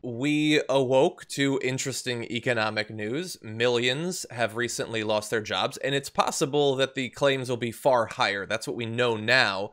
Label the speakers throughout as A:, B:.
A: We awoke to interesting economic news. Millions have recently lost their jobs, and it's possible that the claims will be far higher. That's what we know now.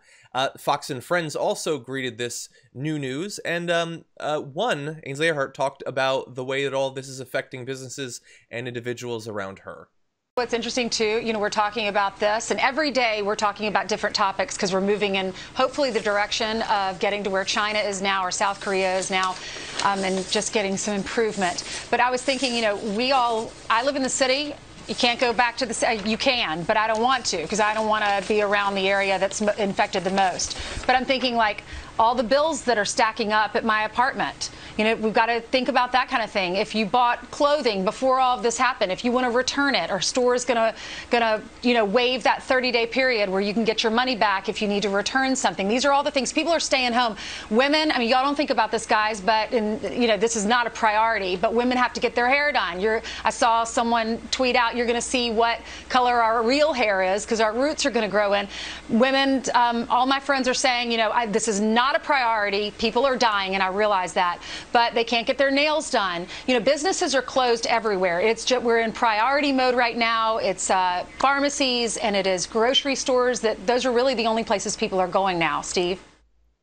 A: Fox and Friends also greeted this new news, and Ainsley Earhardt talked about the way that all this is affecting businesses and individuals around her.
B: What's interesting too, we're talking about this, and every day we're talking about different topics because we're moving in hopefully the direction of getting to where China is now or South Korea is now, and just getting some improvement. But I was thinking, I live in the city. You can't go back to the city. You can, but I don't want to because I don't want to be around the area that's infected the most. But I'm thinking like all the bills that are stacking up at my apartment. We've got to think about that kind of thing. If you bought clothing before all of this happened, if you want to return it, our store is gonna waive that 30-day period where you can get your money back if you need to return something. These are all the things. People are staying home. Women, y'all don't think about this, guys, but this is not a priority. But women have to get their hair done. I saw someone tweet out, you're going to see what color our real hair is because our roots are going to grow in. Women, all my friends are saying, this is not a priority. People are dying, and I realize that. But they can't get their nails done. Businesses are closed everywhere. We're in priority mode right now. It's pharmacies and it is grocery stores. Those are really the only places people are going now, Steve.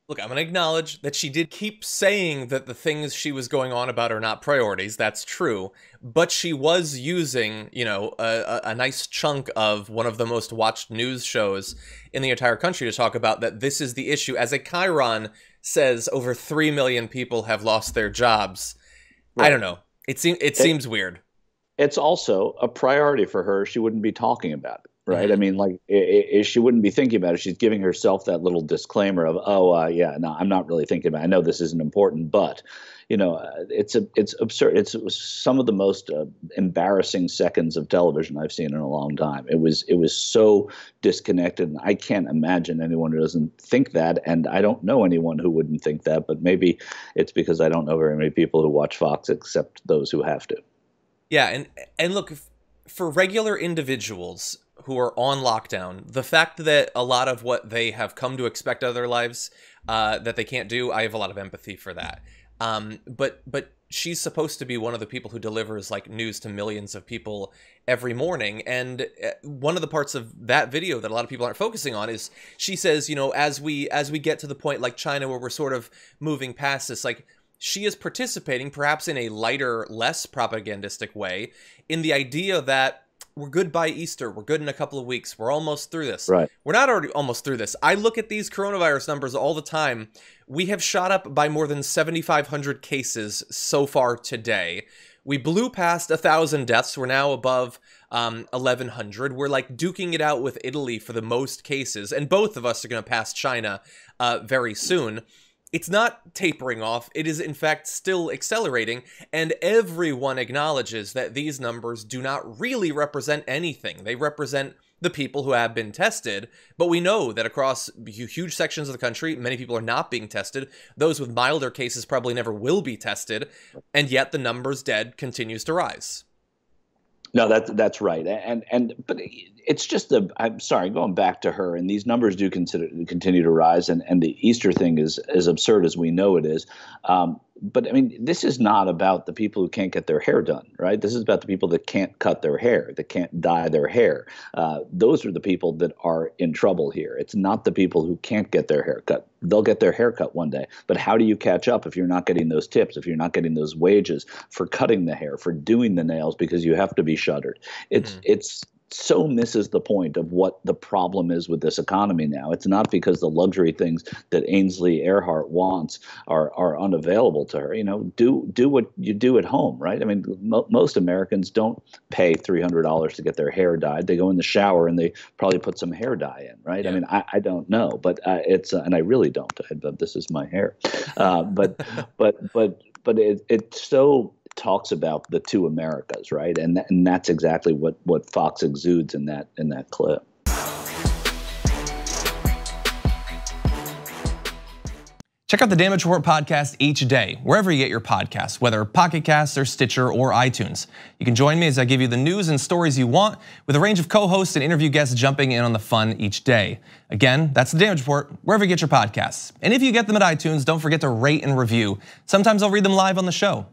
A: Look, I'm going to acknowledge that she did keep saying that the things she was going on about are not priorities. That's true. But she was using, a nice chunk of one of the most watched news shows in the entire country to talk about that this is the issue. As a chyron says, over 3 million people have lost their jobs. Right. I don't know. It seems weird.
C: It's also a priority for her. She wouldn't be talking about it. Right. Mm-hmm. She wouldn't be thinking about it. She's giving herself that little disclaimer of, yeah, no, I'm not really thinking about it. I know this isn't important, but, it's absurd. It's some of the most embarrassing seconds of television I've seen in a long time. It was so disconnected. And I can't imagine anyone who doesn't think that. And I don't know anyone who wouldn't think that. But maybe it's because I don't know very many people who watch Fox except those who have to.
A: Yeah. And look, for regular individuals who are on lockdown, the fact that a lot of what they have come to expect out of their lives that they can't do, I have a lot of empathy for that. But she's supposed to be one of the people who delivers like news to millions of people every morning. And one of the parts of that video that a lot of people aren't focusing on is she says, as we get to the point like China where we're sort of moving past this, like she is participating perhaps in a lighter, less propagandistic way in the idea that we're good by Easter. We're good in a couple of weeks. We're almost through this.
C: Right.
A: We're not already almost through this. I look at these coronavirus numbers all the time. We have shot up by more than 7,500 cases so far today. We blew past 1,000 deaths. We're now above 1,100. We're like duking it out with Italy for the most cases. And both of us are going to pass China very soon. It's not tapering off. It is, in fact, still accelerating, and everyone acknowledges that these numbers do not really represent anything. They represent the people who have been tested, but we know that across huge sections of the country, many people are not being tested. Those with milder cases probably never will be tested, and yet the numbers dead continues to rise.
C: No, that's right, but it's just I'm sorry, going back to her, and these numbers do continue to rise, and the Easter thing is as absurd as we know it is. But I mean, this is not about the people who can't get their hair done, right? This is about the people that can't cut their hair, that can't dye their hair. Those are the people that are in trouble here. It's not the people who can't get their hair cut. They'll get their hair cut one day. But how do you catch up if you're not getting those tips, if you're not getting those wages for cutting the hair, for doing the nails, because you have to be shuttered? It's so misses the point of what the problem is with this economy now. It's not because the luxury things that Ainsley Earhardt wants are unavailable to her. Do what you do at home, right? I mean, most Americans don't pay $300 to get their hair dyed. They go in the shower and they probably put some hair dye in, right? Yeah. I mean, I don't know, but it's and I really don't. But this is my hair. But it so talks about the two Americas, right? And that's exactly what Fox exudes in that clip.
A: Check out the Damage Report podcast each day, wherever you get your podcasts, whether Pocket Casts or Stitcher or iTunes. You can join me as I give you the news and stories you want, with a range of co-hosts and interview guests jumping in on the fun each day. Again, that's the Damage Report, wherever you get your podcasts. And if you get them at iTunes, don't forget to rate and review. Sometimes I'll read them live on the show.